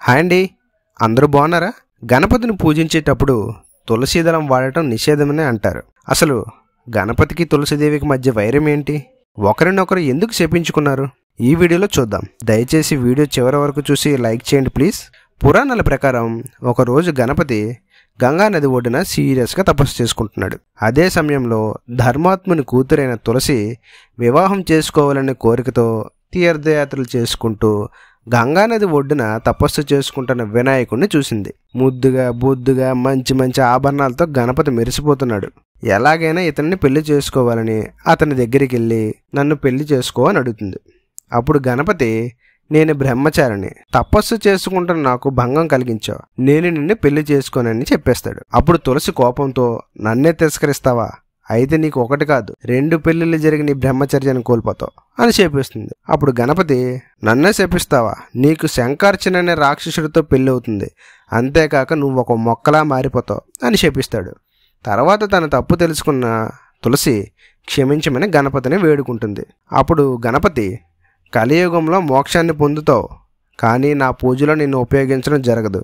Hi అండి, అందరూ బాగున్నారా? గణపతిని పూజించేటప్పుడు తులసీదళం వాడటం నిషేధమని అంటారు. అసలు గణపతికి తులసీదేవికి మధ్య వైరం ఏంటి? ఒకరినొకరు ఎందుకు శపించుకున్నారు? ఈ వీడియోలో చూద్దాం. దయచేసి వీడియో చివరి వరకు చూసి లైక్ చేయండి ప్లీజ్. పురాణాల ప్రకారం ఒకరోజు గణపతి గంగా నది ఒడ్డున సీరియస్గా తపస్సు చేసుకుంటున్నాడు. అదే సమయంలో ధర్మాత్ముని కూతురైన తులసి వివాహం చేసుకోవాలనే కోరికతో తీర్థయాత్రలు చేసుకుంటూ గంగానది ఒడ్డున తపస్సు చేసుకుంటున్న వినాయకుడిని చూసింది. ముద్దుగా బొద్దుగా మంచి మంచి ఆభరణాలతో గణపతి మెరిసిపోతున్నాడు. ఎలాగైనా ఇతన్ని పెళ్లి చేసుకోవాలని అతని దగ్గరికి వెళ్ళి నన్ను పెళ్లి చేసుకో అని అడుగుతుంది. అప్పుడు గణపతి, నేను బ్రహ్మచారిని, తపస్సు చేసుకుంటున్న నాకు భంగం కలిగించావు, నేను నిన్ను పెళ్లి చేసుకోనని చెప్పేస్తాడు. అప్పుడు తులసి కోపంతో, నన్నే తిరస్కరిస్తావా? అయితే నీకు ఒకటి కాదు 2 పెళ్లిళ్ళు జరిగి నీ బ్రహ్మచర్యాన్ని కోల్పోతావు అని చెప్పేస్తుంది. అప్పుడు గణపతి, నన్నే శపిస్తావా? నీకు శంకర్చన అనే రాక్షసుడితో పెళ్లి అవుతుంది, అంతేకాక నువ్వు ఒక మొక్కలా మారిపోతావు అని శపిస్తాడు. తర్వాత తన తప్పు తెలుసుకున్న తులసి క్షమించమని గణపతిని వేడుకుంటుంది. అప్పుడు గణపతి, కలియుగంలో మోక్షాన్ని పొందుతావు, కానీ నా పూజలో నిన్ను ఉపయోగించడం జరగదు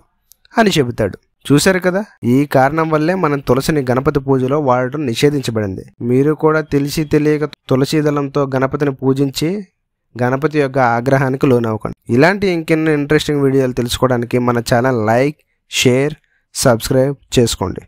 అని చెబుతాడు. చూశారు కదా, ఈ కారణం వల్లే మనం తులసిని గణపతి పూజలో వాడటం నిషేధించబడింది. మీరు కూడా తెలిసి తెలియక తులసీదళంతో గణపతిని పూజించి గణపతి యొక్క ఆగ్రహానికి లోనవ్వకండి. ఇలాంటి ఇంకెన్నో ఇంట్రెస్టింగ్ వీడియోలు తెలుసుకోవడానికి మన ఛానల్ లైక్, షేర్, సబ్స్క్రైబ్ చేసుకోండి.